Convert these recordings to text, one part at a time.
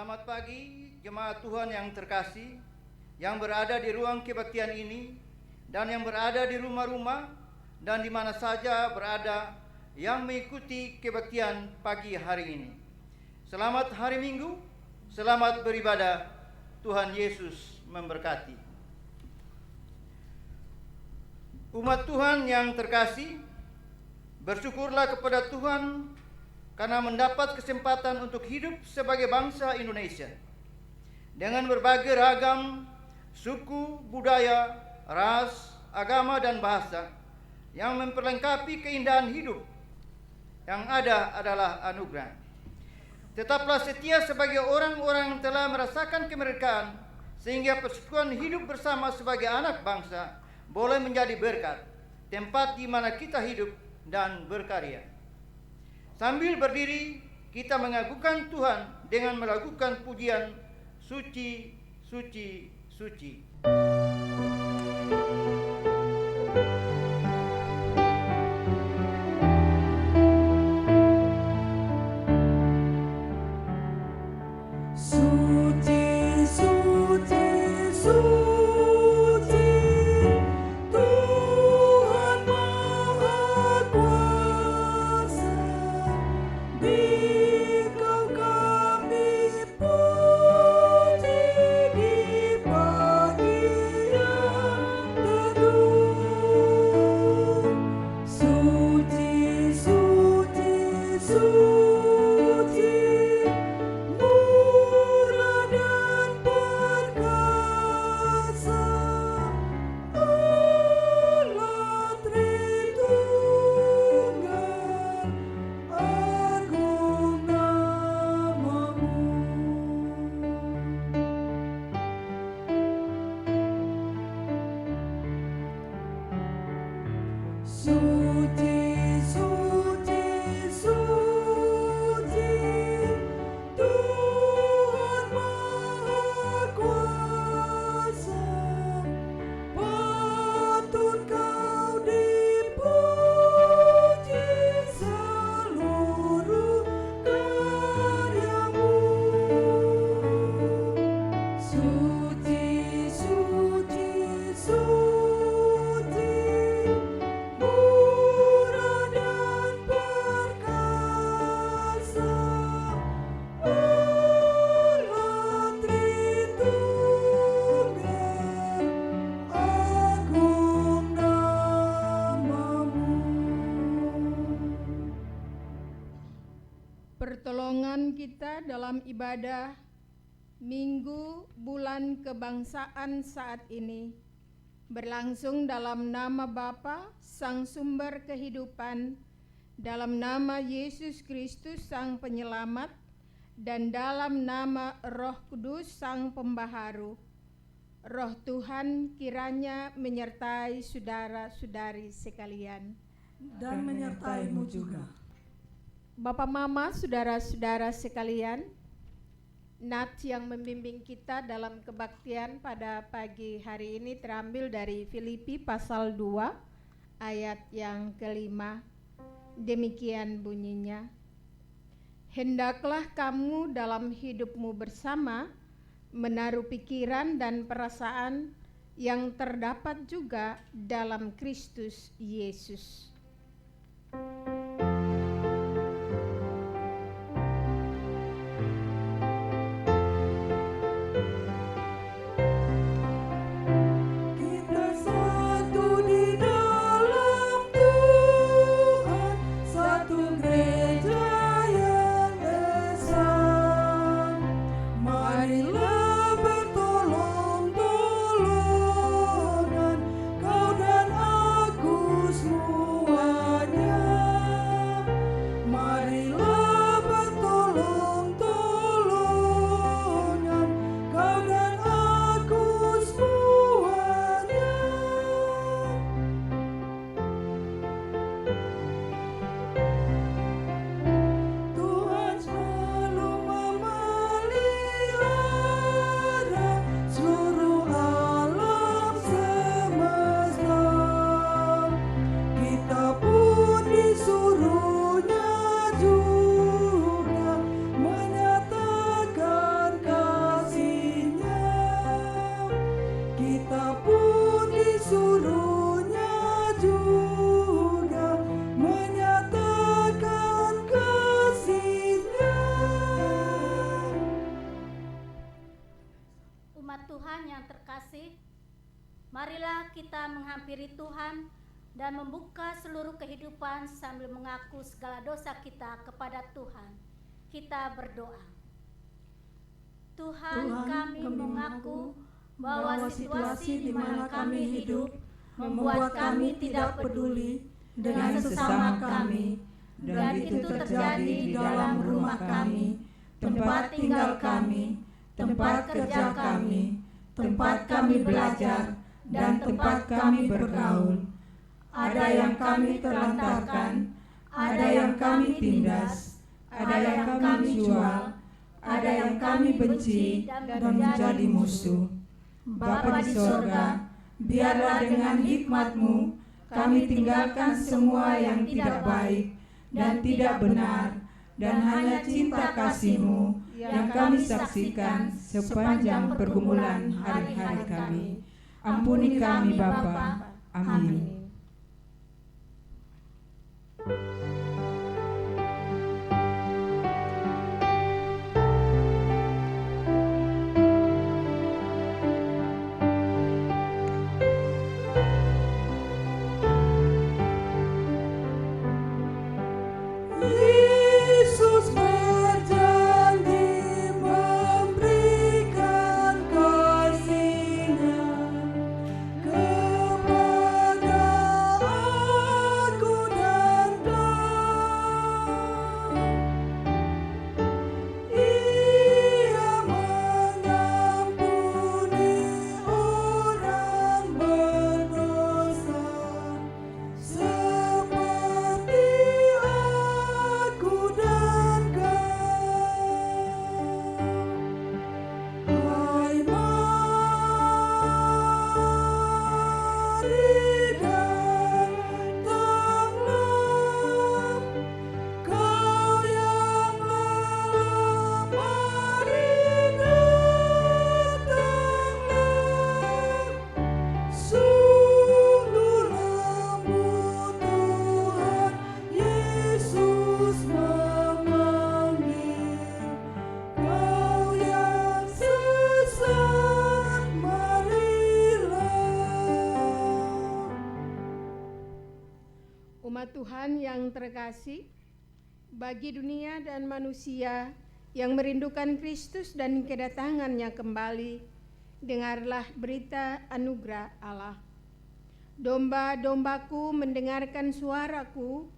Selamat pagi jemaat Tuhan yang terkasih, yang berada di ruang kebaktian ini dan yang berada di rumah-rumah dan di mana saja berada yang mengikuti kebaktian pagi hari ini. Selamat hari Minggu, selamat beribadah. Tuhan Yesus memberkati. Umat Tuhan yang terkasih, bersyukurlah kepada Tuhan karena mendapat kesempatan untuk hidup sebagai bangsa Indonesia dengan berbagai ragam suku, budaya, ras, agama, dan bahasa yang memperlengkapi keindahan hidup. Yang ada adalah anugerah. Tetaplah setia sebagai orang-orang yang telah merasakan kemerdekaan, sehingga persekutuan hidup bersama sebagai anak bangsa boleh menjadi berkat, tempat di mana kita hidup dan berkarya. Sambil berdiri, kita mengagungkan Tuhan dengan melakukan pujian suci, suci, suci. Suci, suci, suci, Tuhan Maha Kuasa. Dikau kami puji di pagi yang teduh. Suci, suci, suci, murah dan perkasa, Allah Tritunggal, agung namamu. Suci, suci, suci, Tuhan Maha Kuasa. Patut kau dipuji seluruh karyamu. Suci, suci, suci, murah dan perkasa, Allah Tritunggal, agung namamu. Pertolongan kita dalam ibadah Minggu Bulan Kebangsaan saat ini berlangsung dalam nama Bapa, Sang Sumber Kehidupan, dalam nama Yesus Kristus Sang Penyelamat, dan dalam nama Roh Kudus Sang Pembaharu. Roh Tuhan kiranya menyertai saudara-saudari sekalian. Dan menyertaimu juga. Bapak Mama, saudara-saudara sekalian, nats yang membimbing kita dalam kebaktian pada pagi hari ini terambil dari Filipi pasal 2 ayat yang kelima. Demikian bunyinya, hendaklah kamu dalam hidupmu bersama menaruh pikiran dan perasaan yang terdapat juga dalam Kristus Yesus. Kita satu di dalam Tuhan, satu gereja yang esa. Marilah bertolong-tolongan, kau dan aku semuanya. Marilah kita menghampiri Tuhan dan membuka seluruh kehidupan sambil mengaku segala dosa kita kepada Tuhan. Kita berdoa. Tuhan, kami mengaku bahwa situasi di mana kami hidup membuat kami tidak peduli dengan sesama kami, dan itu terjadi di dalam rumah kami, tempat tinggal kami, tempat kerja kami, tempat kami belajar, dan tempat kami bergaul. Ada yang kami terlantarkan, ada yang kami tindas, ada yang kami jual, ada yang kami benci dan menjadi musuh. Bapa di sorga, biarlah dengan hikmat-Mu kami tinggalkan semua yang tidak baik dan tidak benar, dan hanya cinta kasih-Mu yang kami saksikan sepanjang pergumulan hari-hari kami. Ampuni kami Bapa. Amin. Yesus berjanji memberikan kasih-Nya kepada aku dan kau. Ia mengampuni orang berdosa seperti aku dan kau. Hai, mari datanglah, kau yang lelah, mari datanglah. Sungguh lembut Tuhan Yesus memanggil, kau yang sesat, marilah. Umat Tuhan yang terkasih, bagi dunia dan manusia yang merindukan Kristus dan kedatangannya kembali, dengarlah berita anugerah Allah. Domba-dombaku mendengarkan suaraku,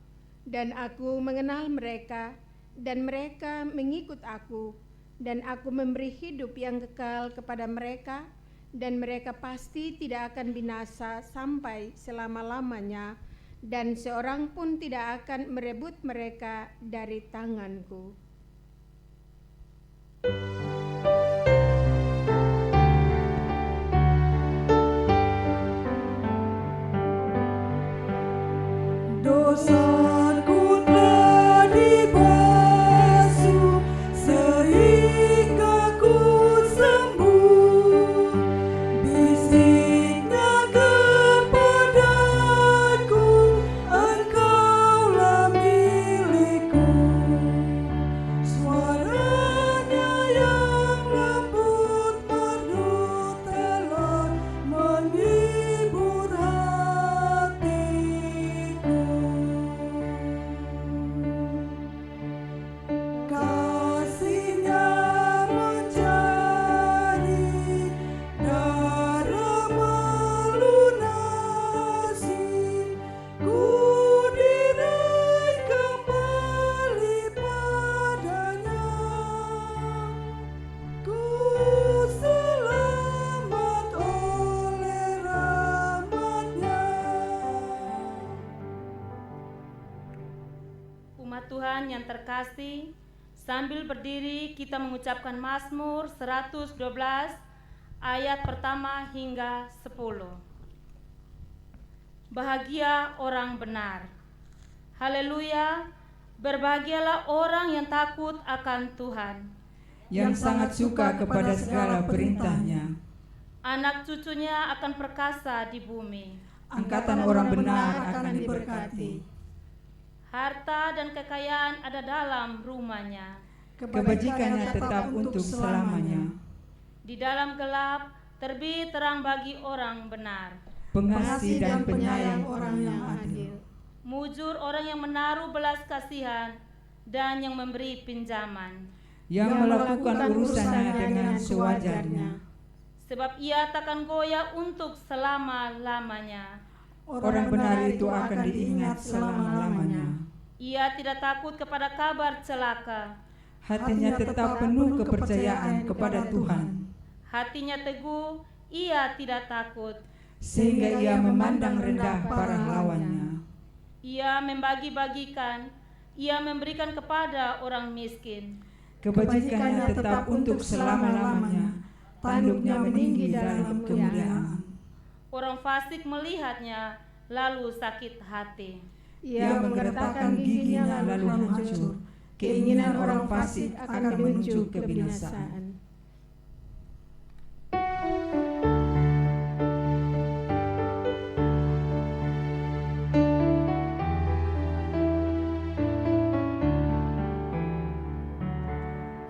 dan aku mengenal mereka, dan mereka mengikut aku, dan aku memberi hidup yang kekal kepada mereka, dan mereka pasti tidak akan binasa sampai selama-lamanya, dan seorang pun tidak akan merebut mereka dari tanganku. Dosaku telah dibasuh sehingga ku sembuh. Bisiknya kepadaku, Engkaulah milikku. Suaranya yang lembut merdu telah menghibur hatiku. Kasih-Nya mencari, darah melunasi, ku diraih kembali padanya, ku selamat oleh rahmat-Nya. Umat Tuhan yang terkasih, sambil berdiri kita mengucapkan Mazmur 112 ayat pertama hingga 10. Bahagia orang benar. Haleluya, berbahagialah orang yang takut akan Tuhan, yang sangat suka kepada segala perintah-Nya. anak cucunya akan perkasa di bumi. Angkatan orang benar akan diberkati. Harta dan kekayaan ada dalam rumahnya. Kebajikannya tetap untuk selamanya. Di dalam gelap terbit terang bagi orang benar, pengasih dan penyayang orang yang adil, mujur orang yang menaruh belas kasihan dan yang memberi pinjaman. yang melakukan urusannya dengan sewajarnya. Sebab ia takkan goyah untuk selama-lamanya. Orang benar itu akan diingat selama-lamanya. Ia tidak takut kepada kabar celaka. Hatinya tetap penuh kepercayaan kepada Tuhan, Hatinya teguh, ia tidak takut. sehingga ia memandang rendah para lawannya. Ia membagi-bagikan, ia memberikan kepada orang miskin. Kebajikannya tetap untuk selama-lamanya, tanduknya meninggi dalam kemuliaan. Orang fasik melihatnya, lalu sakit hati. Ia menggertakkan giginya lalu hancur. Keinginan orang fasik akan menuju kebinasaan.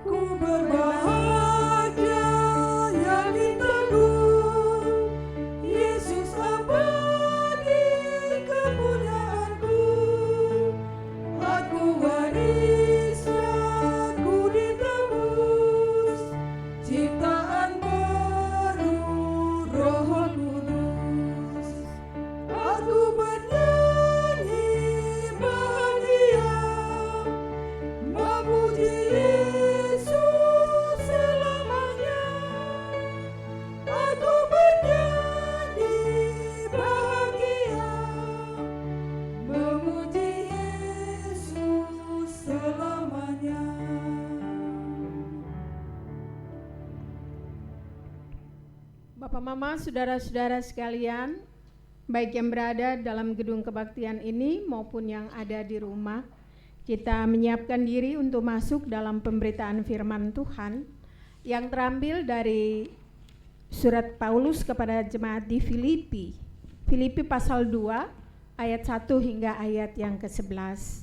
Ku berbahagia yakin teguh, Yesus abadi kepunyaanku. Aku warisnya, ku ditebus, ciptaan baru Roh Kudus. Aku bernyanyi bahagia, memuji Yesus selamanya. Aku bernyanyi bahagia, memuji Yesus selamanya. Bapak, Mama, saudara-saudara sekalian, baik yang berada dalam gedung kebaktian ini maupun yang ada di rumah, kita menyiapkan diri untuk masuk dalam pemberitaan firman Tuhan yang terambil dari surat Paulus kepada jemaat di Filipi. Filipi pasal 2 ayat 1 hingga ayat yang ke-11.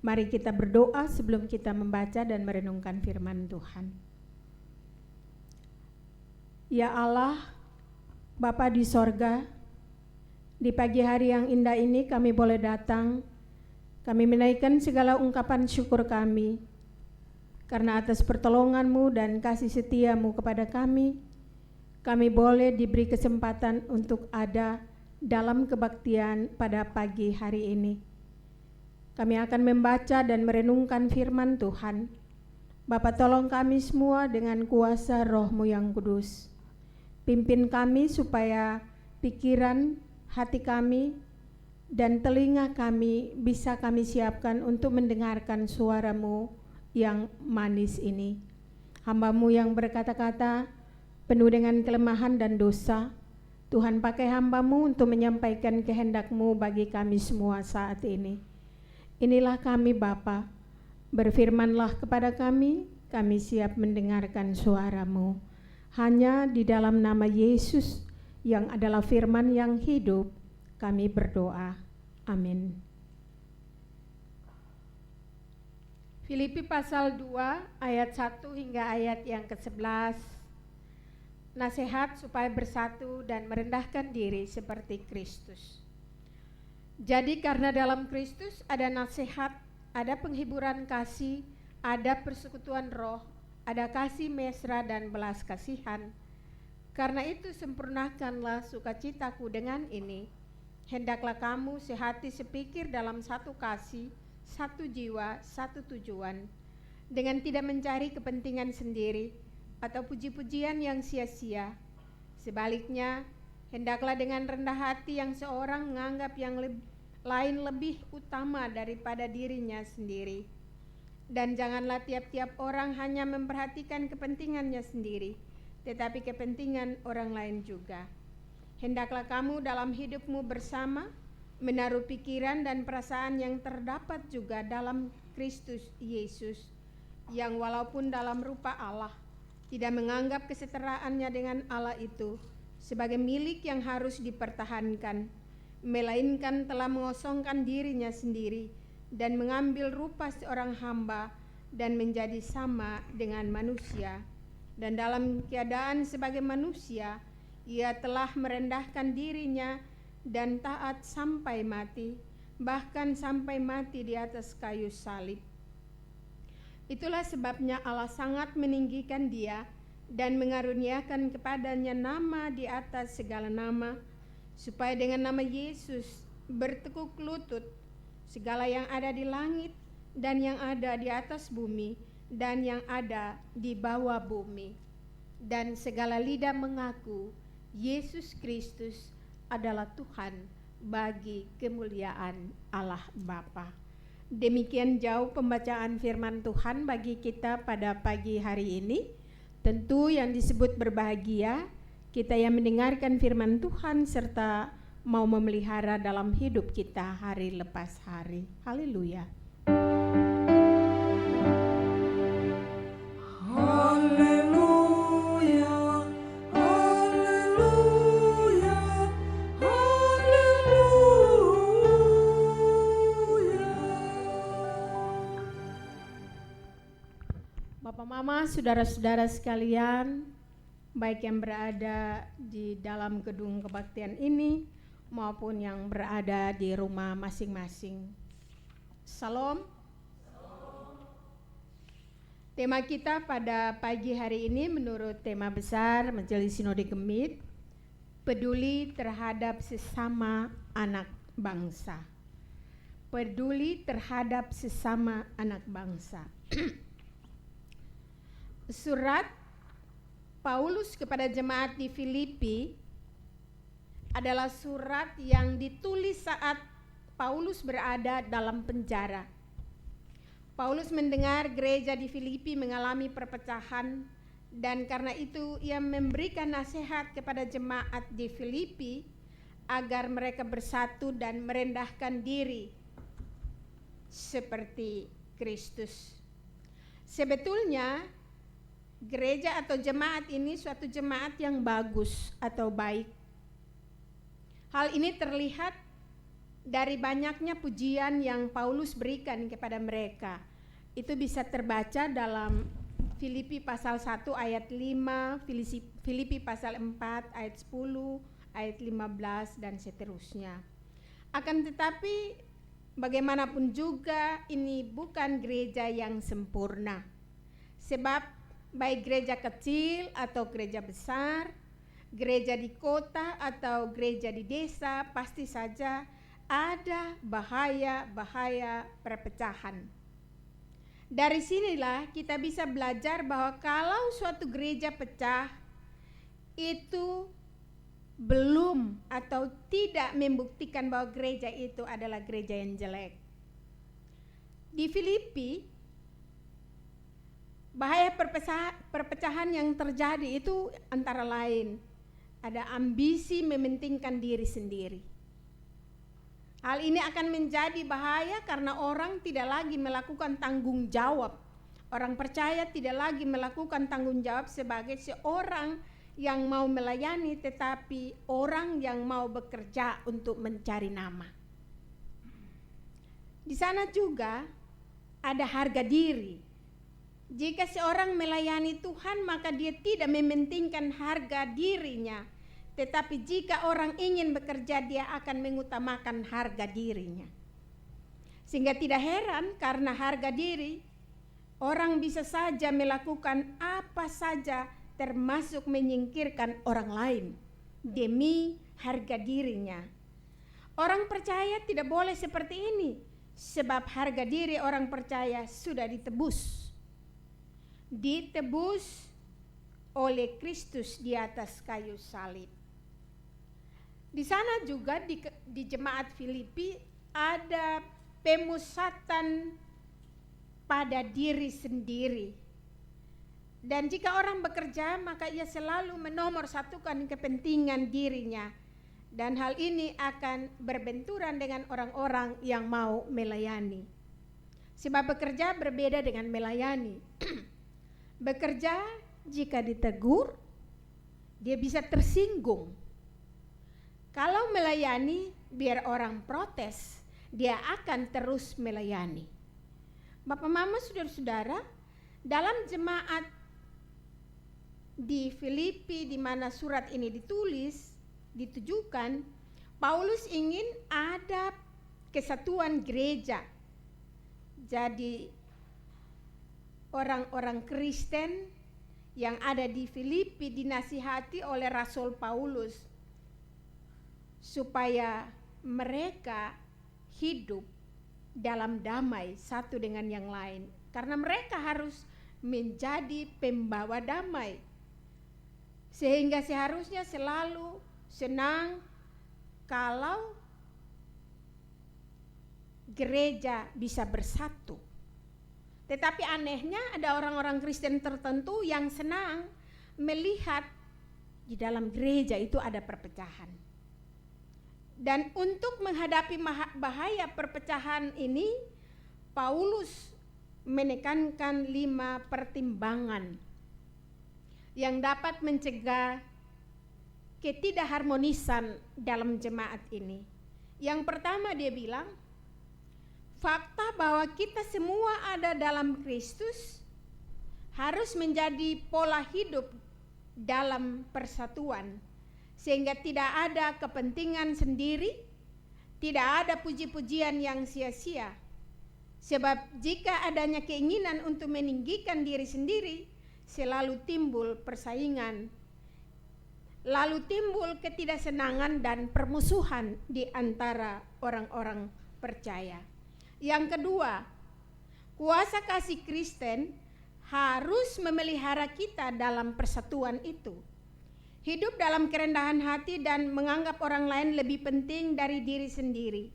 Mari kita berdoa sebelum kita membaca dan merenungkan firman Tuhan. Ya Allah, Bapa di sorga, di pagi hari yang indah ini kami boleh datang. Kami menaikkan segala ungkapan syukur kami karena atas pertolongan-Mu dan kasih setia-Mu kepada kami boleh diberi kesempatan untuk ada dalam kebaktian pada pagi hari ini. Kami akan membaca dan merenungkan firman Tuhan. Bapa, tolong kami semua dengan kuasa Roh-Mu yang kudus. Pimpin kami supaya pikiran, hati kami, dan telinga kami bisa kami siapkan untuk mendengarkan suara-Mu yang manis ini. Hamba-Mu yang berkata-kata penuh dengan kelemahan dan dosa, Tuhan pakai hamba-Mu untuk menyampaikan kehendak-Mu bagi kami semua saat ini. Inilah kami Bapa, berfirmanlah kepada kami siap mendengarkan suara-Mu. Hanya di dalam nama Yesus yang adalah firman yang hidup, kami berdoa. Amin. Filipi pasal 2 ayat 1 hingga ayat yang ke-11. Nasihat supaya bersatu dan merendahkan diri seperti Kristus. Jadi karena dalam Kristus ada nasihat, ada penghiburan kasih, ada persekutuan roh, ada kasih mesra dan belas kasihan. Karena itu sempurnakanlah sukacitaku dengan ini. Hendaklah kamu sehati sepikir dalam satu kasih, satu jiwa, satu tujuan, dengan tidak mencari kepentingan sendiri atau puji-pujian yang sia-sia. Sebaliknya, hendaklah dengan rendah hati yang seorang menganggap yang lain lebih utama daripada dirinya sendiri. Dan janganlah tiap-tiap orang hanya memperhatikan kepentingannya sendiri, tetapi kepentingan orang lain juga. Hendaklah kamu dalam hidupmu bersama menaruh pikiran dan perasaan yang terdapat juga dalam Kristus Yesus, yang walaupun dalam rupa Allah, tidak menganggap kesetaraannya dengan Allah itu sebagai milik yang harus dipertahankan, melainkan telah mengosongkan dirinya sendiri dan mengambil rupa seorang hamba dan menjadi sama dengan manusia. Dan dalam keadaan sebagai manusia, Ia telah merendahkan dirinya dan taat sampai mati, bahkan sampai mati di atas kayu salib. Itulah sebabnya Allah sangat meninggikan dia dan mengaruniakan kepadanya nama di atas segala nama, supaya dengan nama Yesus bertekuk lutut segala yang ada di langit dan yang ada di atas bumi dan yang ada di bawah bumi, dan segala lidah mengaku Yesus Kristus adalah Tuhan bagi kemuliaan Allah Bapa. Demikian jauh pembacaan firman Tuhan bagi kita pada pagi hari ini. Tentu yang disebut berbahagia kita yang mendengarkan firman Tuhan serta mau memelihara dalam hidup kita hari lepas hari. Haleluya. Haleluya, haleluya, haleluya. Bapak Mama, saudara-saudara sekalian, baik yang berada di dalam gedung kebaktian ini maupun yang berada di rumah masing-masing. Salam. Tema kita pada pagi hari ini menurut tema besar Majelis Sinode Kemit, peduli terhadap sesama anak bangsa. Peduli terhadap sesama anak bangsa. Surat Paulus kepada jemaat di Filipi adalah surat yang ditulis saat Paulus berada dalam penjara. Paulus mendengar gereja di Filipi mengalami perpecahan, dan karena itu ia memberikan nasihat kepada jemaat di Filipi agar mereka bersatu dan merendahkan diri seperti Kristus. Sebetulnya gereja atau jemaat ini suatu jemaat yang bagus atau baik. Hal ini terlihat dari banyaknya pujian yang Paulus berikan kepada mereka. Itu bisa terbaca dalam Filipi pasal 1 ayat 5, Filipi pasal 4 ayat 10, ayat 15 dan seterusnya. Akan tetapi bagaimanapun juga ini bukan gereja yang sempurna. Sebab baik gereja kecil atau gereja besar, gereja di kota atau gereja di desa, pasti saja ada bahaya-bahaya perpecahan. Dari sinilah kita bisa belajar bahwa kalau suatu gereja pecah, itu belum atau tidak membuktikan bahwa gereja itu adalah gereja yang jelek. Di Filipi, bahaya perpecahan yang terjadi itu antara lain ada ambisi mementingkan diri sendiri. Hal ini akan menjadi bahaya karena orang tidak lagi melakukan tanggung jawab. Orang percaya tidak lagi melakukan tanggung jawab sebagai seorang yang mau melayani, tetapi orang yang mau bekerja untuk mencari nama. Di sana juga ada harga diri. Jika seorang melayani Tuhan, maka dia tidak mementingkan harga dirinya. Tetapi jika orang ingin bekerja, dia akan mengutamakan harga dirinya. Sehingga tidak heran karena harga diri, orang bisa saja melakukan apa saja termasuk menyingkirkan orang lain demi harga dirinya. Orang percaya tidak boleh seperti ini, sebab harga diri orang percaya sudah ditebus. Ditebus oleh Kristus di atas kayu salib. Di sana juga di jemaat Filipi ada pemusatan pada diri sendiri. Dan jika orang bekerja, maka ia selalu menomorsatukan kepentingan dirinya. Dan hal ini akan berbenturan dengan orang-orang yang mau melayani. Sebab bekerja berbeda dengan melayani. Bekerja jika ditegur, dia bisa tersinggung. Kalau melayani, biar orang protes, dia akan terus melayani. Bapak Mama, saudara-saudara, dalam jemaat di Filipi di mana surat ini ditujukan, Paulus ingin ada kesatuan gereja. Jadi orang-orang Kristen yang ada di Filipi dinasihati oleh Rasul Paulus supaya mereka hidup dalam damai satu dengan yang lain, karena mereka harus menjadi pembawa damai, sehingga seharusnya selalu senang kalau gereja bisa bersatu. Tetapi anehnya ada orang-orang Kristen tertentu yang senang melihat di dalam gereja itu ada perpecahan. Dan untuk menghadapi bahaya perpecahan ini, Paulus menekankan 5 pertimbangan yang dapat mencegah ketidakharmonisan dalam jemaat ini. Yang pertama dia bilang, fakta bahwa kita semua ada dalam Kristus harus menjadi pola hidup dalam persatuan, sehingga tidak ada kepentingan sendiri, tidak ada puji-pujian yang sia-sia. Sebab jika adanya keinginan untuk meninggikan diri sendiri, selalu timbul persaingan, lalu timbul ketidaksenangan dan permusuhan di antara orang-orang percaya. Yang kedua, kuasa kasih Kristen harus memelihara kita dalam persatuan itu. Hidup dalam kerendahan hati dan menganggap orang lain lebih penting dari diri sendiri.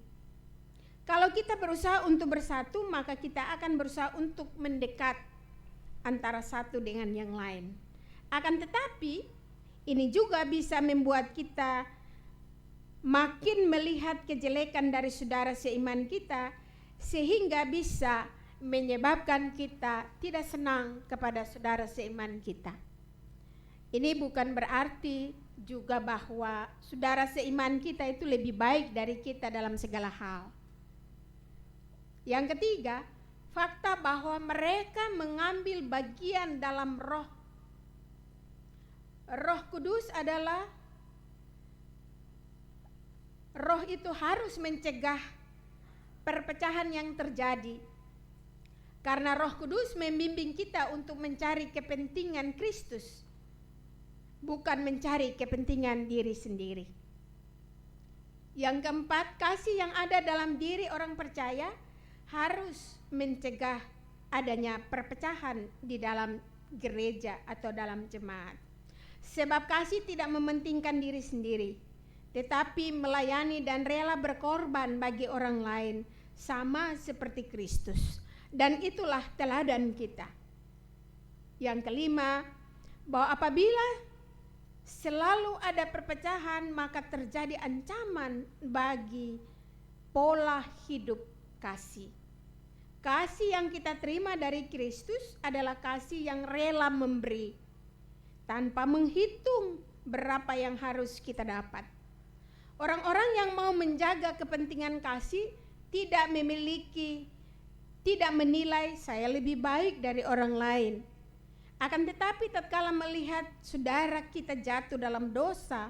Kalau kita berusaha untuk bersatu, maka kita akan berusaha untuk mendekat antara satu dengan yang lain. Akan tetapi, ini juga bisa membuat kita makin melihat kejelekan dari saudara seiman kita, sehingga bisa menyebabkan kita tidak senang kepada saudara seiman kita. Ini bukan berarti juga bahwa saudara seiman kita itu lebih baik dari kita dalam segala hal. Yang ketiga, fakta bahwa mereka mengambil bagian dalam Roh. Roh Kudus adalah, Roh itu harus mencegah perpecahan yang terjadi. Karena Roh Kudus membimbing kita untuk mencari kepentingan Kristus, bukan mencari kepentingan diri sendiri. Yang keempat, kasih yang ada dalam diri orang percaya harus mencegah adanya perpecahan di dalam gereja atau dalam jemaat. Sebab kasih tidak mementingkan diri sendiri, tetapi melayani dan rela berkorban bagi orang lain, sama seperti Kristus. Dan itulah teladan kita. Yang kelima, bahwa apabila selalu ada perpecahan, maka terjadi ancaman bagi pola hidup kasih. Kasih yang kita terima dari Kristus adalah kasih yang rela memberi, tanpa menghitung berapa yang harus kita dapat. Orang-orang yang mau menjaga kepentingan kasih tidak menilai saya lebih baik dari orang lain. Akan tetapi tatkala melihat saudara kita jatuh dalam dosa,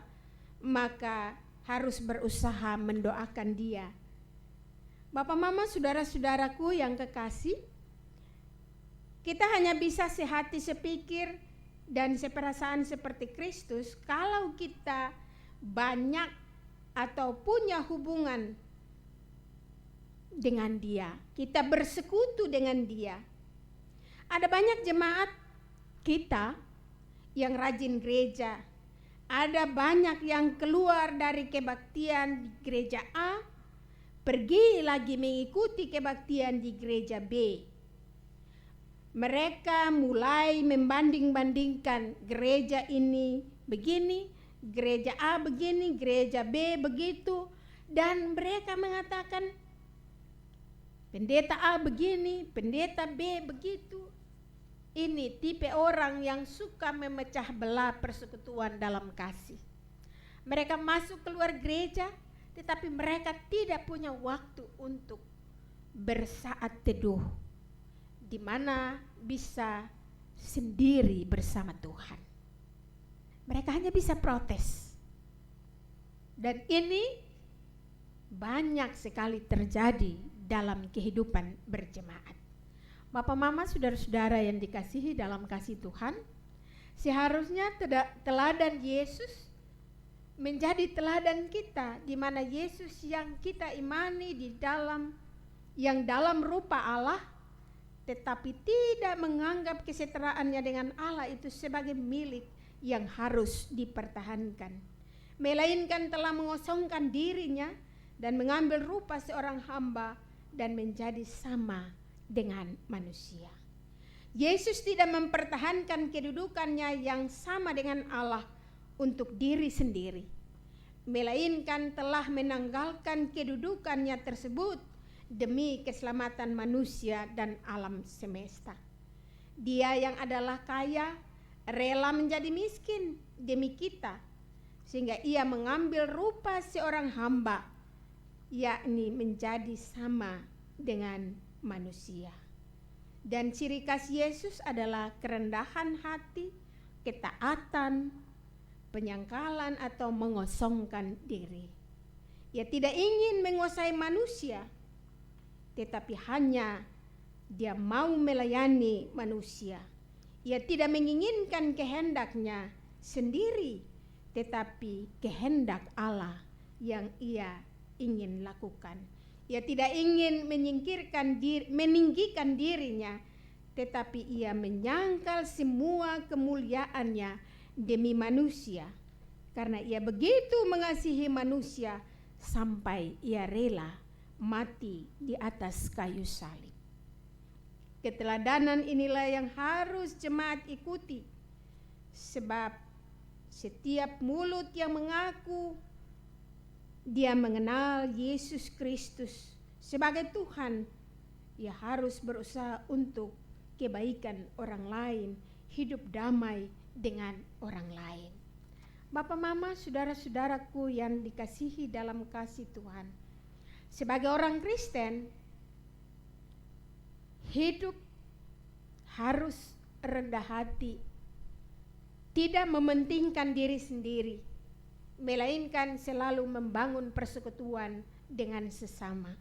maka harus berusaha mendoakan dia. Bapak, mama, saudara-saudaraku yang kekasih, kita hanya bisa sehati sepikir dan seperasaan seperti Kristus kalau kita banyak atau punya hubungan dengan dia, kita bersekutu dengan dia. Ada banyak jemaat kita yang rajin gereja, ada banyak yang keluar dari kebaktian di gereja A, pergi lagi mengikuti kebaktian di gereja B. Mereka mulai membanding-bandingkan gereja ini begini, gereja A begini, gereja B begitu, dan mereka mengatakan pendeta A begini, pendeta B begitu. Ini tipe orang yang suka memecah belah persekutuan dalam kasih. Mereka masuk keluar gereja, tetapi mereka tidak punya waktu untuk bersaat teduh, di mana bisa sendiri bersama Tuhan. Mereka hanya bisa protes. Dan ini banyak sekali terjadi dalam kehidupan berjemaat. Bapak, Mama, saudara-saudara yang dikasihi dalam kasih Tuhan, seharusnya teladan Yesus menjadi teladan kita, di mana Yesus yang kita imani yang dalam rupa Allah, tetapi tidak menganggap kesetaraannya dengan Allah itu sebagai milik yang harus dipertahankan, melainkan telah mengosongkan dirinya dan mengambil rupa seorang hamba dan menjadi sama dengan manusia. Yesus tidak mempertahankan kedudukannya yang sama dengan Allah untuk diri sendiri, melainkan telah menanggalkan kedudukannya tersebut demi keselamatan manusia dan alam semesta. Dia yang adalah kaya rela menjadi miskin demi kita, sehingga ia mengambil rupa seorang hamba, yakni menjadi sama dengan manusia. Dan ciri khas Yesus adalah kerendahan hati, ketaatan, penyangkalan atau mengosongkan diri. Ia tidak ingin menguasai manusia, tetapi hanya dia mau melayani manusia. Ia tidak menginginkan kehendaknya sendiri, tetapi kehendak Allah yang ia ingin lakukan. Ia tidak ingin meninggikan dirinya, tetapi ia menyangkal semua kemuliaannya demi manusia, karena ia begitu mengasihi manusia sampai ia rela mati di atas kayu salib. Keteladanan inilah yang harus jemaat ikuti, sebab setiap mulut yang mengaku dia mengenal Yesus Kristus sebagai Tuhan, ia harus berusaha untuk kebaikan orang lain, hidup damai dengan orang lain. Bapak, Mama, saudara-saudaraku yang dikasihi dalam kasih Tuhan, sebagai orang Kristen, hidup harus rendah hati, tidak mementingkan diri sendiri, melainkan selalu membangun persekutuan dengan sesama.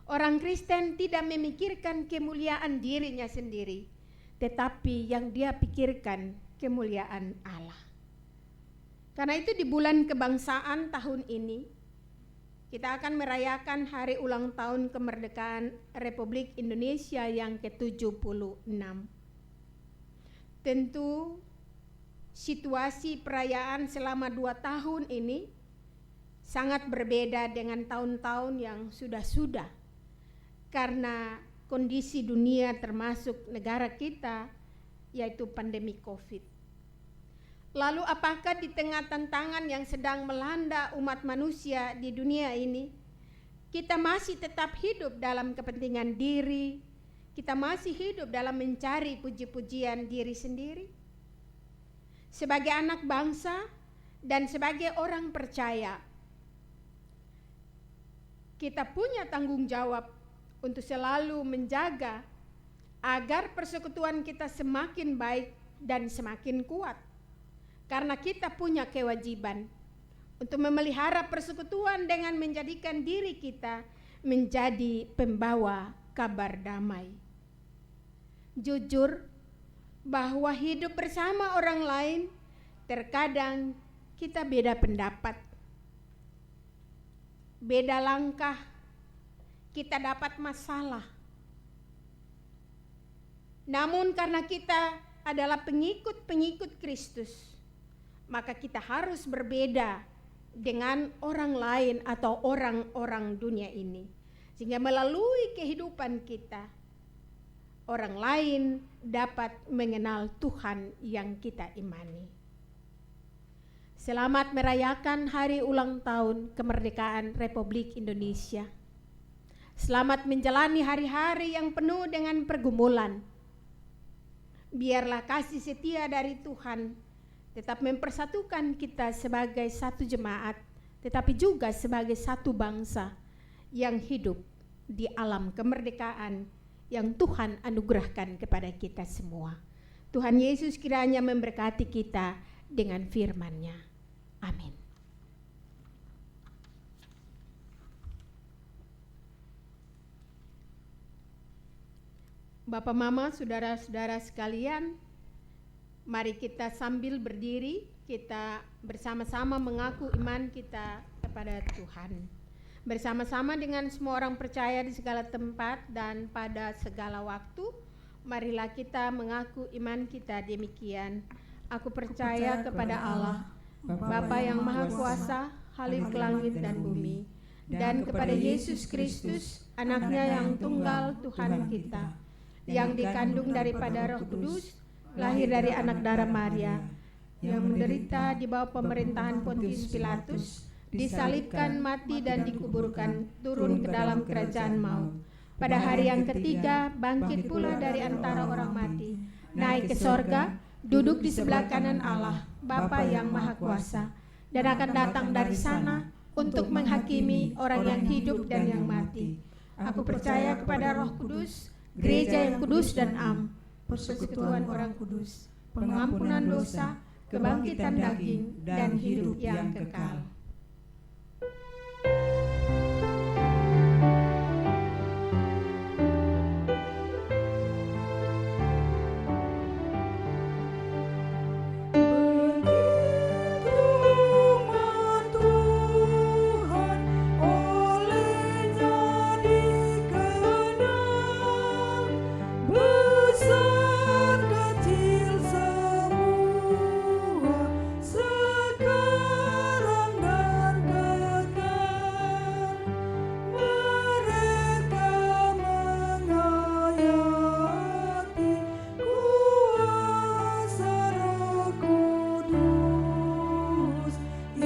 Orang Kristen tidak memikirkan kemuliaan dirinya sendiri, tetapi yang dia pikirkan kemuliaan Allah. Karena itu di bulan kebangsaan tahun ini, kita akan merayakan hari ulang tahun kemerdekaan Republik Indonesia yang ke-76. Tentu situasi perayaan selama 2 tahun ini sangat berbeda dengan tahun-tahun yang sudah-sudah, karena kondisi dunia termasuk negara kita yaitu pandemi COVID. Lalu apakah di tengah tantangan yang sedang melanda umat manusia di dunia ini, kita masih tetap hidup dalam kepentingan diri, kita masih hidup dalam mencari puji-pujian diri sendiri? Sebagai anak bangsa dan sebagai orang percaya, kita punya tanggung jawab untuk selalu menjaga agar persekutuan kita semakin baik dan semakin kuat. Karena kita punya kewajiban untuk memelihara persekutuan dengan menjadikan diri kita menjadi pembawa kabar damai. Jujur bahwa hidup bersama orang lain terkadang kita beda pendapat, beda langkah, kita dapat masalah. Namun karena kita adalah pengikut-pengikut Kristus, maka kita harus berbeda dengan orang lain atau orang-orang dunia ini, sehingga melalui kehidupan kita, orang lain dapat mengenal Tuhan yang kita imani. Selamat merayakan hari ulang tahun kemerdekaan Republik Indonesia. Selamat menjalani hari-hari yang penuh dengan pergumulan. Biarlah kasih setia dari Tuhan tetap mempersatukan kita sebagai satu jemaat, tetapi juga sebagai satu bangsa yang hidup di alam kemerdekaan yang Tuhan anugerahkan kepada kita semua. Tuhan Yesus kiranya memberkati kita dengan firman-Nya. Amin. Bapak, Mama, saudara-saudara sekalian, mari kita sambil berdiri, kita bersama-sama mengaku iman kita kepada Tuhan. Bersama-sama dengan semua orang percaya di segala tempat dan pada segala waktu, marilah kita mengaku iman kita demikian. Aku percaya kepada Allah, Bapa yang Maha Kuasa, Khalik langit dan bumi, dan kepada Yesus Kristus, Anak-Nya yang tunggal Tuhan kita, yang dikandung daripada Roh Kudus, lahir dari anak darah Maria, yang menderita di bawah pemerintahan Pontius Pilatus, disalibkan, mati dan dikuburkan, turun ke dalam kerajaan maut. Pada hari yang ketiga bangkit pula dari antara orang mati, naik ke sorga, duduk di sebelah kanan Allah, Bapa yang Maha Kuasa, dan akan datang dari sana untuk menghakimi orang yang hidup dan yang mati. Aku percaya kepada Roh Kudus, Gereja yang kudus dan am, persekutuan orang kudus, pengampunan dosa, kebangkitan daging, dan hidup yang kekal. Besar kecil semua, sekarang dan kekal. Mereka menghayati kuasa Roh Kudus,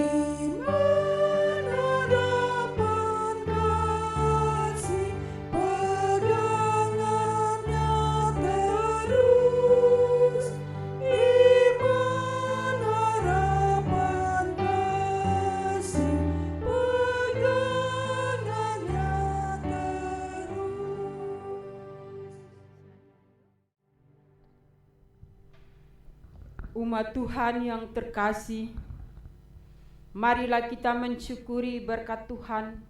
iman, harapan, kasih, pegangannya terus. Iman, harapan, kasih, pegangannya terus. Umat Tuhan yang terkasih, marilah kita mensyukuri berkat Tuhan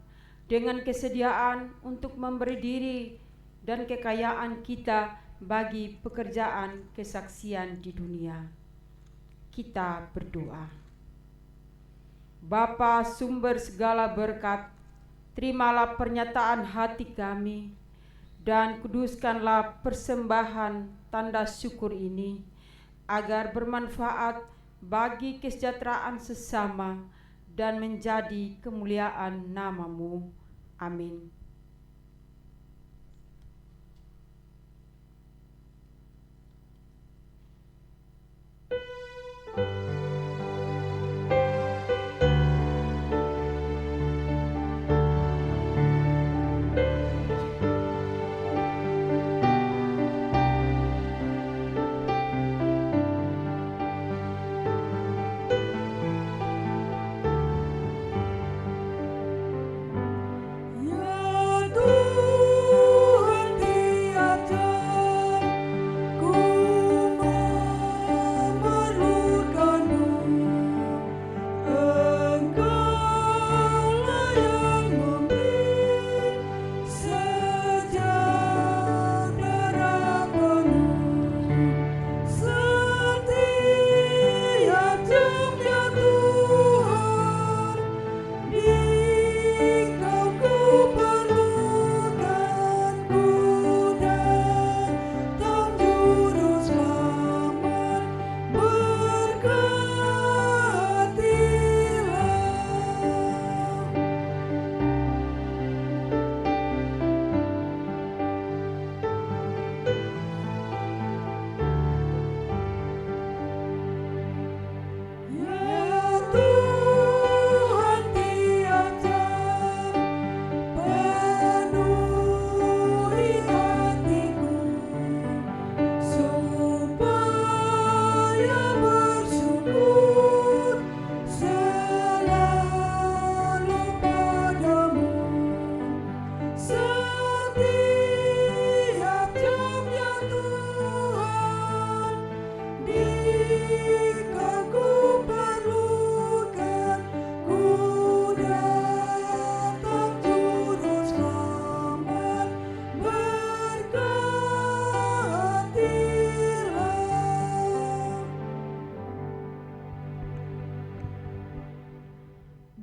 dengan kesediaan untuk memberi diri dan kekayaan kita bagi pekerjaan kesaksian di dunia. Kita berdoa. Bapa sumber segala berkat, terimalah pernyataan hati kami dan kuduskanlah persembahan tanda syukur ini agar bermanfaat bagi kesejahteraan sesama dan menjadi kemuliaan nama-Mu. Amin. Ya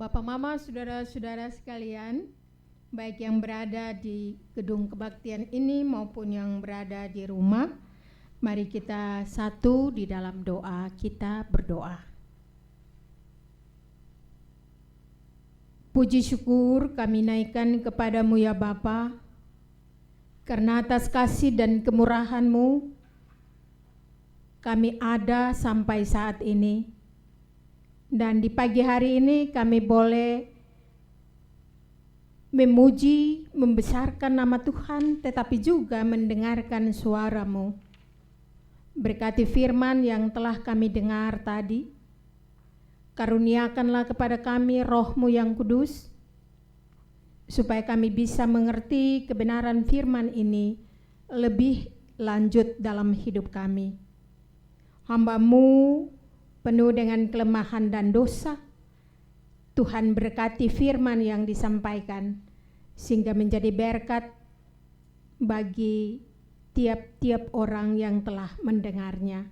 Bapak Mama, saudara-saudara sekalian, baik yang berada di gedung kebaktian ini maupun yang berada di rumah, mari kita satu di dalam doa. Kita berdoa. Puji syukur kami naikkan kepadamu ya Bapa, karena atas kasih dan kemurahan-Mu kami ada sampai saat ini. Dan di pagi hari ini kami boleh memuji, membesarkan nama Tuhan, tetapi juga mendengarkan suara-Mu. Berkati firman yang telah kami dengar tadi, karuniakanlah kepada kami Roh-Mu yang kudus, supaya kami bisa mengerti kebenaran firman ini lebih lanjut dalam hidup kami. Hamba-Mu penuh dengan kelemahan dan dosa, Tuhan berkati firman yang disampaikan, sehingga menjadi berkat bagi tiap-tiap orang yang telah mendengarnya.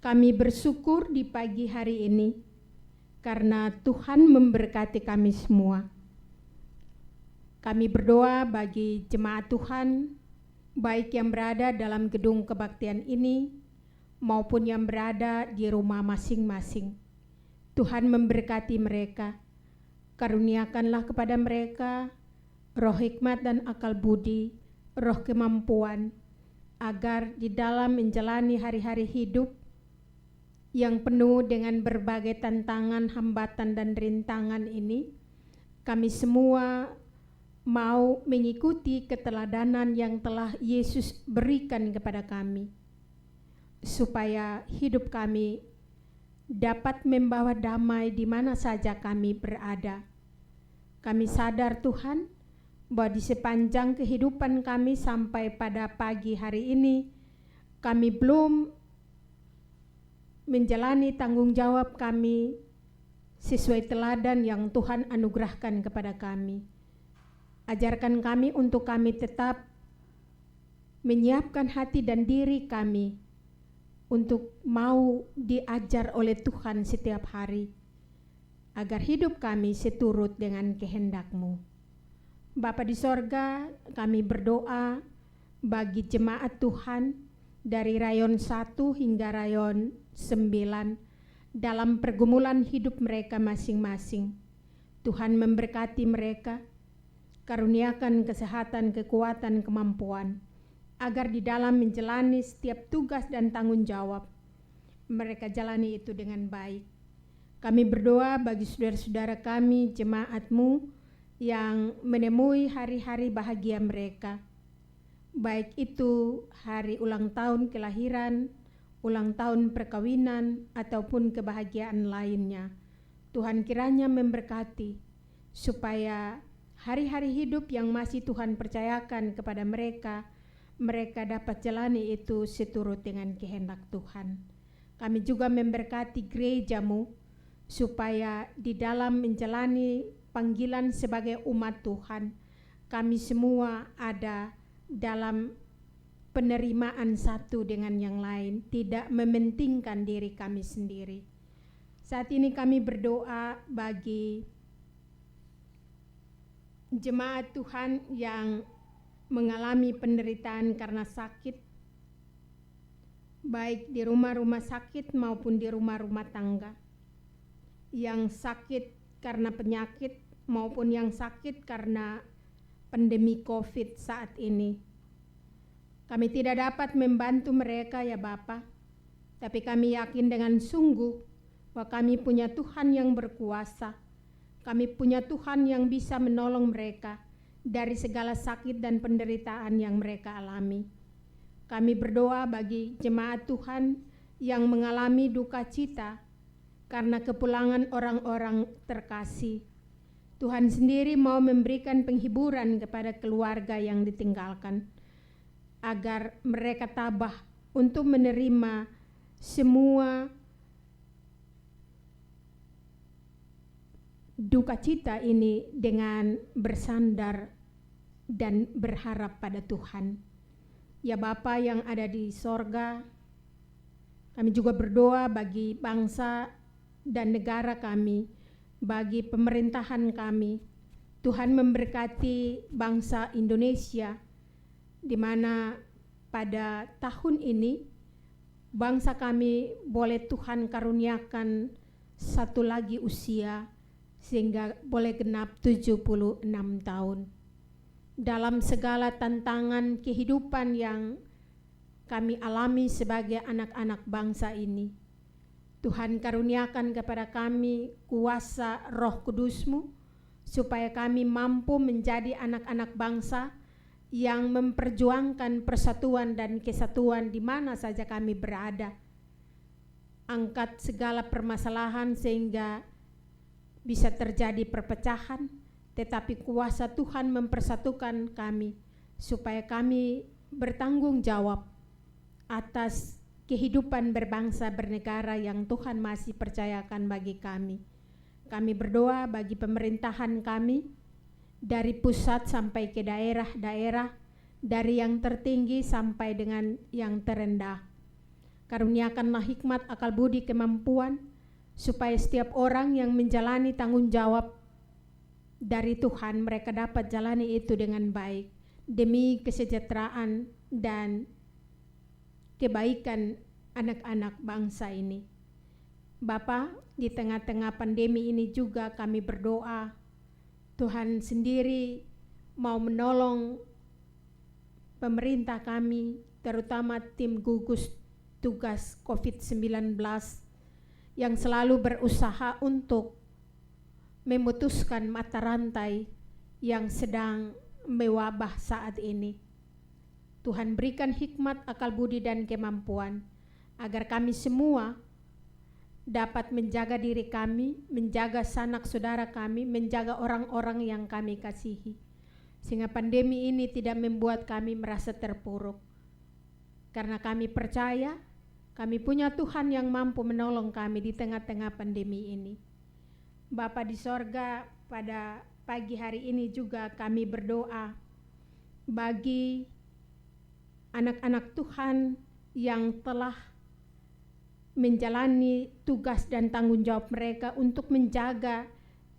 Kami bersyukur di pagi hari ini, karena Tuhan memberkati kami semua. Kami berdoa bagi jemaat Tuhan, baik yang berada dalam gedung kebaktian ini, maupun yang berada di rumah masing-masing. Tuhan memberkati mereka, karuniakanlah kepada mereka roh hikmat dan akal budi, roh kemampuan, agar di dalam menjalani hari-hari hidup yang penuh dengan berbagai tantangan, hambatan, dan rintangan ini, kami semua mau mengikuti keteladanan yang telah Yesus berikan kepada kami, supaya hidup kami dapat membawa damai di mana saja kami berada. Kami sadar Tuhan, bahwa di sepanjang kehidupan kami sampai pada pagi hari ini, kami belum menjalani tanggung jawab kami sesuai teladan yang Tuhan anugerahkan kepada kami. Ajarkan kami untuk kami tetap menyiapkan hati dan diri kami untuk mau diajar oleh Tuhan setiap hari, agar hidup kami seturut dengan kehendak-Mu. Bapa di sorga, kami berdoa bagi jemaat Tuhan dari rayon 1 hingga rayon 9 dalam pergumulan hidup mereka masing-masing. Tuhan memberkati mereka, karuniakan kesehatan, kekuatan, kemampuan, agar di dalam menjalani setiap tugas dan tanggung jawab, mereka jalani itu dengan baik. Kami berdoa bagi saudara-saudara kami, jemaat-Mu, yang menemui hari-hari bahagia mereka, baik itu hari ulang tahun kelahiran, ulang tahun perkawinan, ataupun kebahagiaan lainnya. Tuhan kiranya memberkati, supaya hari-hari hidup yang masih Tuhan percayakan kepada mereka, mereka dapat jalani itu seturut dengan kehendak Tuhan. Kami juga memberkati gereja-Mu, supaya di dalam menjalani panggilan sebagai umat Tuhan, kami semua ada dalam penerimaan satu dengan yang lain, tidak mementingkan diri kami sendiri. Saat ini kami berdoa bagi jemaat Tuhan yang mengalami penderitaan karena sakit, baik di rumah-rumah sakit maupun di rumah-rumah tangga, yang sakit karena penyakit maupun yang sakit karena pandemi COVID saat ini. Kami tidak dapat membantu mereka ya Bapa, tapi kami yakin dengan sungguh bahwa kami punya Tuhan yang berkuasa. Kami punya Tuhan yang bisa menolong mereka dari segala sakit dan penderitaan yang mereka alami. Kami berdoa bagi jemaat Tuhan yang mengalami duka cita karena kepulangan orang-orang terkasih. Tuhan sendiri mau memberikan penghiburan kepada keluarga yang ditinggalkan, agar mereka tabah untuk menerima semua duka cita ini dengan bersandar dan berharap pada Tuhan. Ya Bapa yang ada di sorga, kami juga berdoa bagi bangsa dan negara kami, bagi pemerintahan kami. Tuhan memberkati bangsa Indonesia, di mana pada tahun ini bangsa kami boleh Tuhan karuniakan satu lagi usia sehingga boleh genap 76 tahun. Dalam segala tantangan kehidupan yang kami alami sebagai anak-anak bangsa ini, Tuhan karuniakan kepada kami kuasa Roh Kudus-Mu supaya kami mampu menjadi anak-anak bangsa yang memperjuangkan persatuan dan kesatuan di mana saja kami berada. Angkat segala permasalahan sehingga bisa terjadi perpecahan, tetapi kuasa Tuhan mempersatukan kami supaya kami bertanggung jawab atas kehidupan berbangsa bernegara yang Tuhan masih percayakan bagi kami. Kami berdoa bagi pemerintahan kami, dari pusat sampai ke daerah-daerah, dari yang tertinggi sampai dengan yang terendah. Karuniakanlah hikmat, akal budi, kemampuan, supaya setiap orang yang menjalani tanggung jawab dari Tuhan, mereka dapat jalani itu dengan baik, demi kesejahteraan dan kebaikan anak-anak bangsa ini. Bapa, di tengah-tengah pandemi ini juga kami berdoa, Tuhan sendiri mau menolong pemerintah kami, terutama tim gugus tugas COVID-19 yang selalu berusaha untuk memutuskan mata rantai yang sedang mewabah saat ini. Tuhan berikan hikmat, akal budi, dan kemampuan agar kami semua dapat menjaga diri kami, menjaga sanak saudara kami, menjaga orang-orang yang kami kasihi, sehingga pandemi ini tidak membuat kami merasa terpuruk. Karena kami percaya kami punya Tuhan yang mampu menolong kami di tengah-tengah pandemi ini. Bapa di sorga, pada pagi hari ini juga kami berdoa bagi anak-anak Tuhan yang telah menjalani tugas dan tanggung jawab mereka untuk menjaga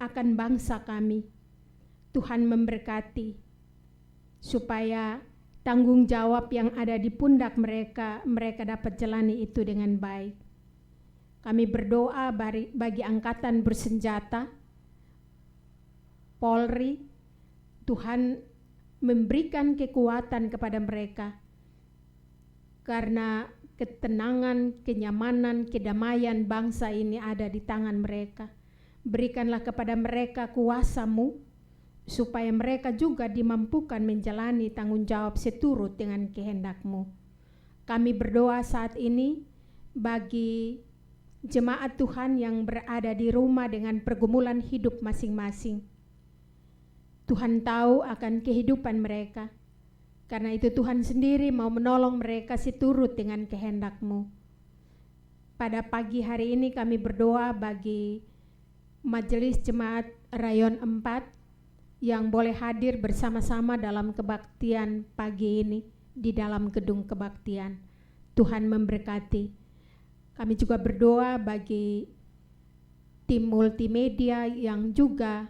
akan bangsa kami. Tuhan memberkati supaya tanggung jawab yang ada di pundak mereka, mereka dapat jalani itu dengan baik. Kami berdoa bagi angkatan bersenjata, Polri, Tuhan memberikan kekuatan kepada mereka, karena ketenangan, kenyamanan, kedamaian bangsa ini ada di tangan mereka. Berikanlah kepada mereka kuasa-Mu, supaya mereka juga dimampukan menjalani tanggung jawab seturut dengan kehendak-Mu. Kami berdoa saat ini bagi jemaat Tuhan yang berada di rumah dengan pergumulan hidup masing-masing. Tuhan tahu akan kehidupan mereka. Karena itu Tuhan sendiri mau menolong mereka seturut dengan kehendak-Mu. Pada pagi hari ini kami berdoa bagi Majelis Jemaat Rayon 4 yang boleh hadir bersama-sama dalam kebaktian pagi ini di dalam gedung kebaktian. Tuhan memberkati. Kami juga berdoa bagi tim multimedia yang juga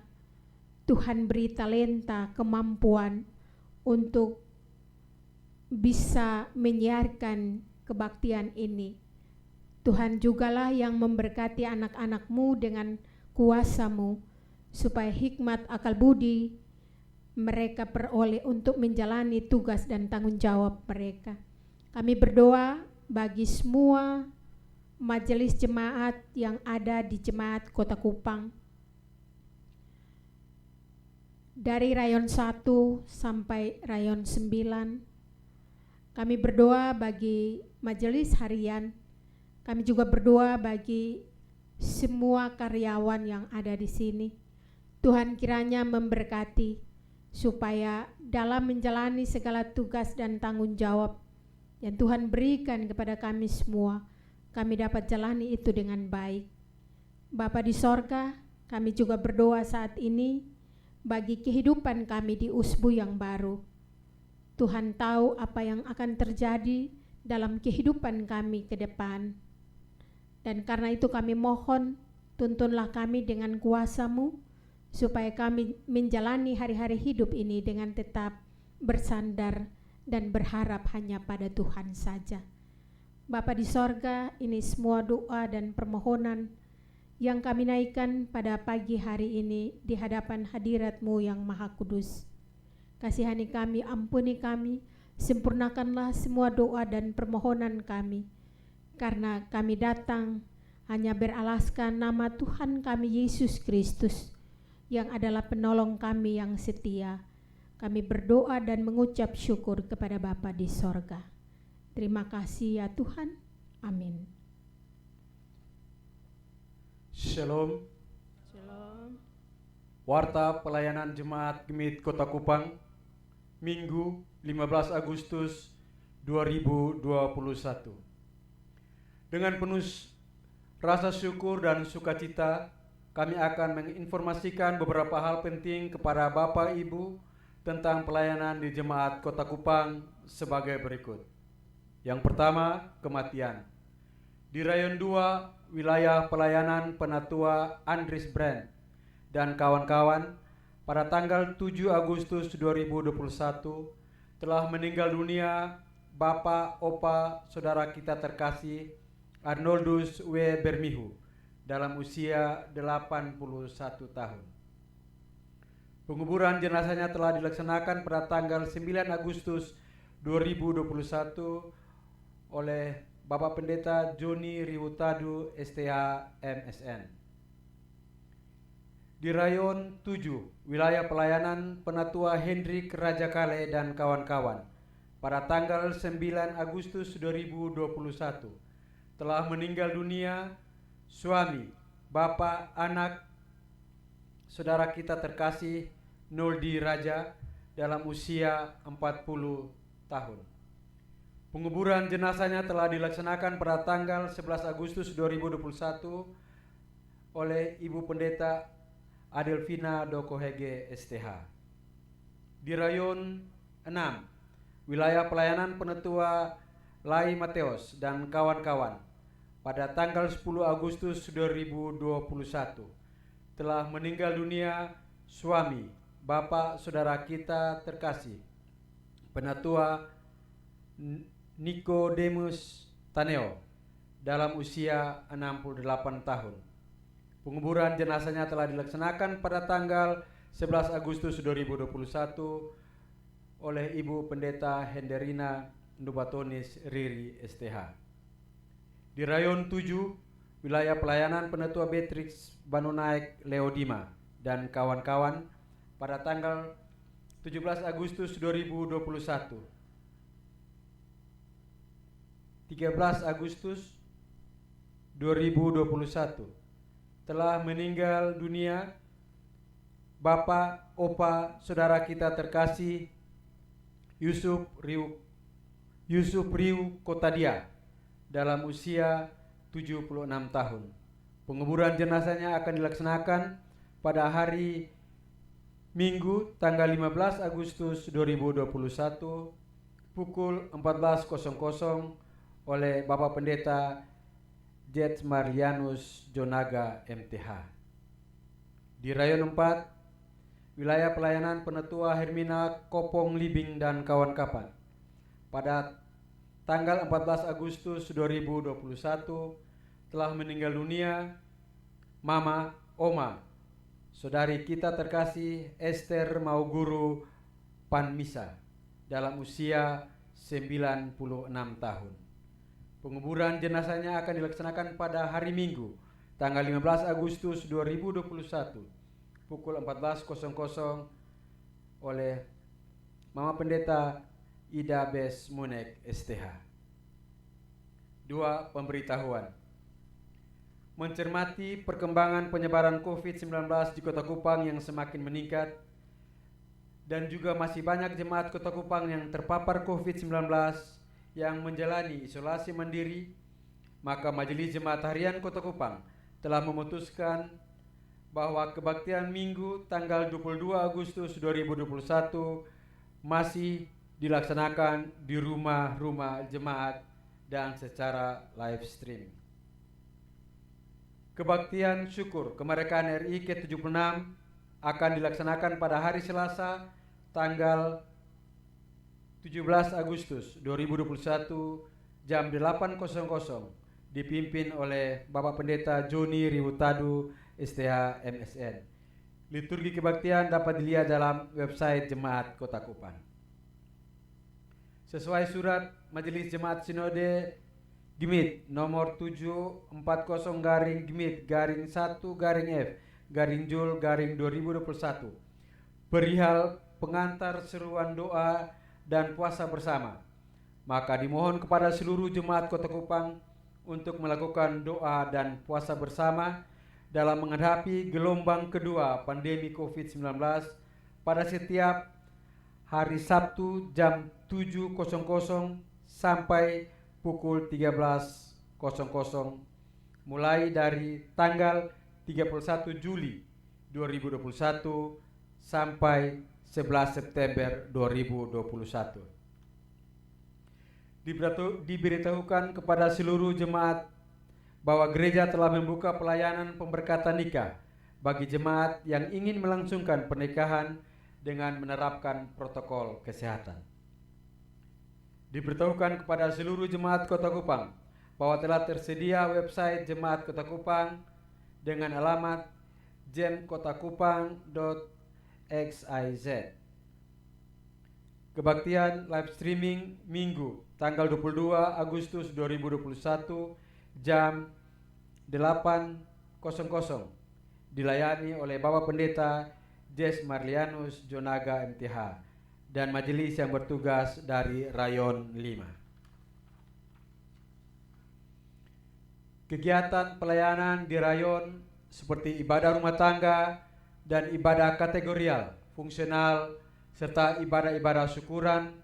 Tuhan beri talenta, kemampuan untuk bisa menyiarkan kebaktian ini. Tuhan jugalah yang memberkati anak-anak-Mu dengan kuasa-Mu, supaya hikmat, akal budi mereka peroleh untuk menjalani tugas dan tanggung jawab mereka. Kami berdoa bagi semua majelis jemaat yang ada di Jemaat Kota Kupang, dari Rayon 1 sampai Rayon 9. Kami berdoa bagi majelis harian. Kami juga berdoa bagi semua karyawan yang ada di sini. Tuhan kiranya memberkati supaya dalam menjalani segala tugas dan tanggung jawab yang Tuhan berikan kepada kami semua, kami dapat jalani itu dengan baik. Bapa di sorga, kami juga berdoa saat ini bagi kehidupan kami di usbu yang baru. Tuhan tahu apa yang akan terjadi dalam kehidupan kami ke depan. Dan karena itu kami mohon Tuntunlah kami dengan kuasa-Mu, supaya kami menjalani hari-hari hidup ini dengan tetap bersandar dan berharap hanya pada Tuhan saja. Bapa di sorga, ini semua doa dan permohonan yang kami naikkan pada pagi hari ini di hadapan hadirat-Mu yang Maha Kudus. Kasihani kami, ampuni kami, sempurnakanlah semua doa dan permohonan kami, karena kami datang hanya beralaskan nama Tuhan kami Yesus Kristus, yang adalah penolong kami yang setia. Kami berdoa dan mengucap syukur kepada Bapa di sorga. Terima kasih ya Tuhan. Amin. Shalom. Shalom. Warta Pelayanan Jemaat Gemit Kota Kupang, Minggu 15 Agustus 2021. Dengan penuh rasa syukur dan sukacita, kami akan menginformasikan beberapa hal penting kepada Bapak Ibu tentang pelayanan di Jemaat Kota Kupang sebagai berikut. Yang pertama, kematian. Di Rayon 2, wilayah pelayanan Penatua Andries Brand dan kawan-kawan pada tanggal 7 Agustus 2021 telah meninggal dunia Bapak Opa saudara kita terkasih Arnoldus W. Bermihu dalam usia 81 tahun. Penguburan jenazahnya telah dilaksanakan pada tanggal 9 Agustus 2021 oleh Bapak Pendeta Joni Riwutadu STH MSN. Di Rayon 7, wilayah pelayanan Penatua Hendrik Rajakale dan kawan-kawan pada tanggal 9 Agustus 2021 telah meninggal dunia suami, bapak, anak, saudara kita terkasih Noldi Raja dalam usia 40 tahun. Penguburan jenazahnya telah dilaksanakan pada tanggal 11 Agustus 2021 oleh Ibu Pendeta Adelvina Dokohege STH. Di Rayon 6, wilayah pelayanan Penatua Lai Mateos dan kawan-kawan pada tanggal 10 Agustus 2021 telah meninggal dunia suami, bapak saudara kita terkasih Penatua Nicodemus Taneo dalam usia 68 tahun. Penguburan jenazahnya telah dilaksanakan pada tanggal 11 Agustus 2021 oleh Ibu Pendeta Henderina Nubatonis Riri STH. Di Rayon 7, wilayah pelayanan Penatua Beatrix Banunaik Leodima dan kawan-kawan pada tanggal 17 Agustus 2021. 13 Agustus 2021 telah meninggal dunia Bapak Opa saudara kita terkasih Yusuf Riu Kotadia dalam usia 76 tahun. Penguburan jenazahnya akan dilaksanakan pada hari Minggu tanggal 15 Agustus 2021 pukul 14.00 oleh Bapak Pendeta Jet Marianus Jonaga MTH. Di Rayon 4, wilayah pelayanan Penatua Hermina Kopong Libing dan kawan-kawan pada tanggal 14 Agustus 2021 telah meninggal dunia Mama Oma saudari kita terkasih Esther Mauguru Panmisa dalam usia 96 tahun. Penguburan jenazahnya akan dilaksanakan pada hari Minggu tanggal 15 Agustus 2021 pukul 14.00 oleh Mama Pendeta Ida Bes Munek STH. 2. Pemberitahuan. Mencermati perkembangan penyebaran COVID-19 di Kota Kupang yang semakin meningkat dan juga masih banyak jemaat Kota Kupang yang terpapar COVID-19 yang menjalani isolasi mandiri, maka Majelis Jemaat Harian Kota Kupang telah memutuskan bahwa kebaktian Minggu tanggal 22 Agustus 2021 masih dilaksanakan di rumah-rumah jemaat dan secara live stream. Kebaktian syukur kemerdekaan RI ke-76 akan dilaksanakan pada hari Selasa tanggal 17 Agustus 2021 jam 8.00 dipimpin oleh Bapak Pendeta Joni Riwutadu STH MSN. Liturgi kebaktian dapat dilihat dalam website Jemaat Kota Kupang. Sesuai surat Majelis Jemaat Sinode Gimit nomor 740-1-F-Jul-2021 perihal pengantar seruan doa dan puasa bersama, maka dimohon kepada seluruh jemaat Kota Kupang untuk melakukan doa dan puasa bersama dalam menghadapi gelombang kedua pandemi COVID-19 pada setiap hari Sabtu jam 7.00 sampai pukul 13.00 mulai dari tanggal 31 Juli 2021 sampai 11 September 2021. Diberitahukan kepada seluruh jemaat bahwa gereja telah membuka pelayanan pemberkatan nikah bagi jemaat yang ingin melangsungkan pernikahan dengan menerapkan protokol kesehatan. Diberitahukan kepada seluruh jemaat Kota Kupang bahwa telah tersedia website Jemaat Kota Kupang dengan alamat jemkotakupang.xiz. Kebaktian live streaming Minggu tanggal 22 Agustus 2021 jam 8.00 dilayani oleh Bapak Pendeta Jes Marlianus Jonaga MTH dan majelis yang bertugas dari Rayon 5. Kegiatan pelayanan di Rayon seperti ibadah rumah tangga dan ibadah kategorial, fungsional, serta ibadah-ibadah syukuran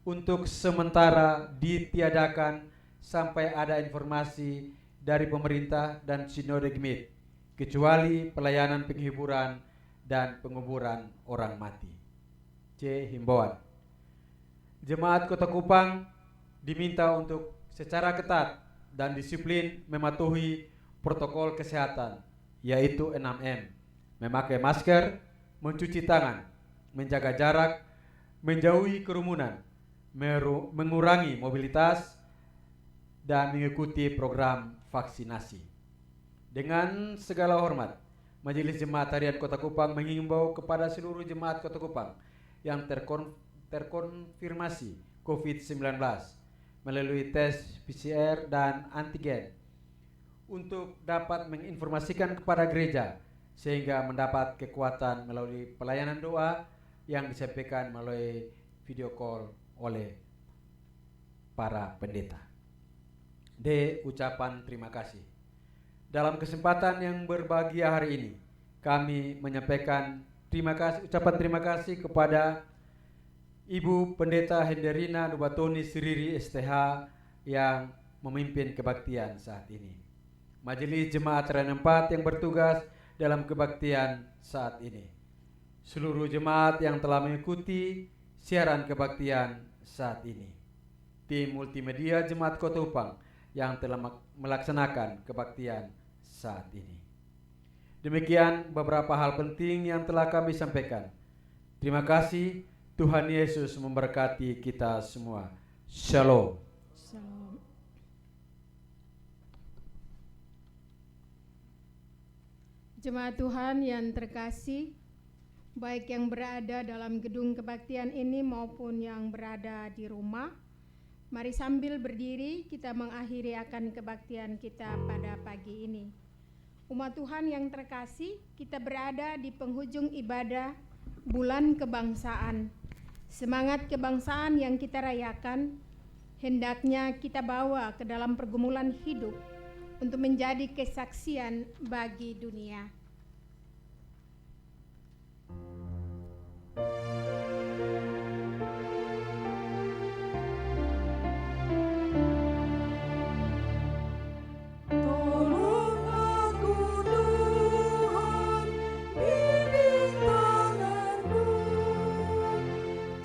untuk sementara ditiadakan sampai ada informasi dari pemerintah dan Sinode Gimit, kecuali pelayanan penghiburan dan penguburan orang mati. C. Himbauan. Jemaat Kota Kupang diminta untuk secara ketat dan disiplin mematuhi protokol kesehatan, yaitu 6M, memakai masker, mencuci tangan, menjaga jarak, menjauhi kerumunan, mengurangi mobilitas, dan mengikuti program vaksinasi. Dengan segala hormat, Majelis Jemaat Harian Kota Kupang mengimbau kepada seluruh jemaat Kota Kupang yang terkonfirmasi COVID-19 melalui tes PCR dan antigen untuk dapat menginformasikan kepada gereja sehingga mendapat kekuatan melalui pelayanan doa yang disampaikan melalui video call oleh para pendeta. D. Ucapan terima kasih. Dalam kesempatan yang berbahagia hari ini, kami menyampaikan ucapan terima kasih kepada Ibu Pendeta Henderina Nubatoni Siriri STH yang memimpin kebaktian saat ini. Majelis Jemaat Rayon 4 yang bertugas dalam kebaktian saat ini. Seluruh jemaat yang telah mengikuti siaran kebaktian saat ini. Tim multimedia Jemaat Kota Kupang yang telah melaksanakan kebaktian saat ini. Demikian beberapa hal penting yang telah kami sampaikan. Terima kasih. Tuhan Yesus memberkati kita semua. Shalom. Shalom. Jemaat Tuhan yang terkasih, baik yang berada dalam gedung kebaktian ini maupun yang berada di rumah, mari sambil berdiri kita mengakhiri akan kebaktian kita pada pagi ini. Umat Tuhan yang terkasih, kita berada di penghujung ibadah bulan kebangsaan. Semangat kebangsaan yang kita rayakan hendaknya kita bawa ke dalam pergumulan hidup untuk menjadi kesaksian bagi dunia. Tolong aku Tuhan, bimbing tanganku,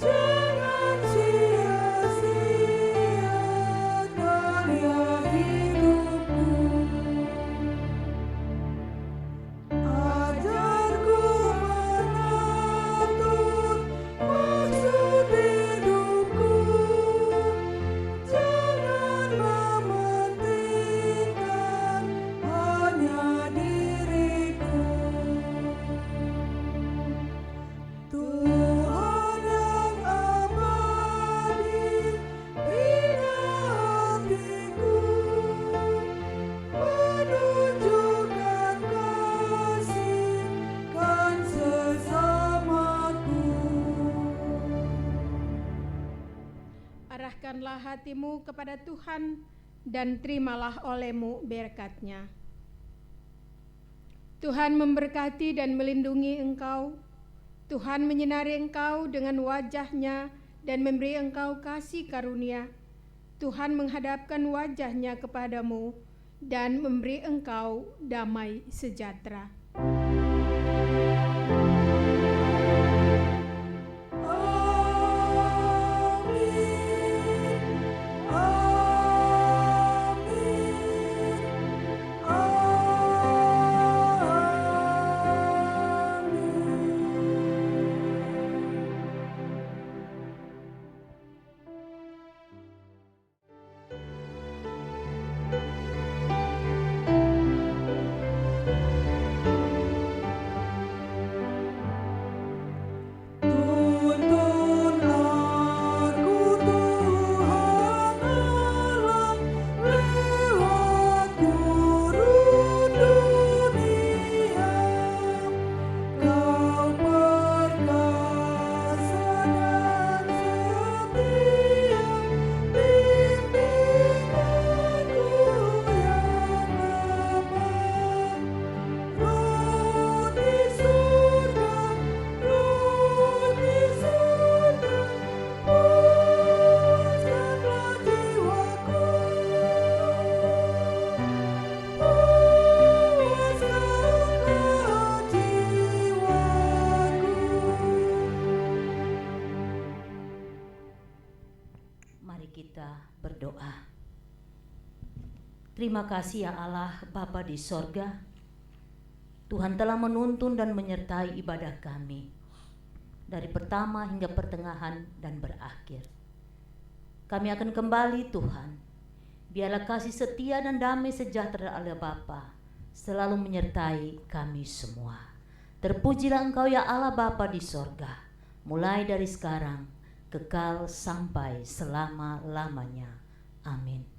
jangan sia-sia. Karya hidupku Bersiaplah hatimu kepada Tuhan dan terimalah olehmu berkat-Nya. Tuhan memberkati dan melindungi engkau. Tuhan menyinari engkau dengan wajah-Nya dan memberi engkau kasih karunia. Tuhan menghadapkan wajah-Nya kepadamu dan memberi engkau damai sejahtera. Terima kasih ya Allah Bapa di sorga. Tuhan telah menuntun dan menyertai ibadah kami dari pertama hingga pertengahan dan berakhir. Kami akan kembali Tuhan. Biarlah kasih setia dan damai sejahtera Allah Bapa selalu menyertai kami semua. Terpujilah Engkau ya Allah Bapa di sorga, mulai dari sekarang kekal sampai selama-lamanya. Amin.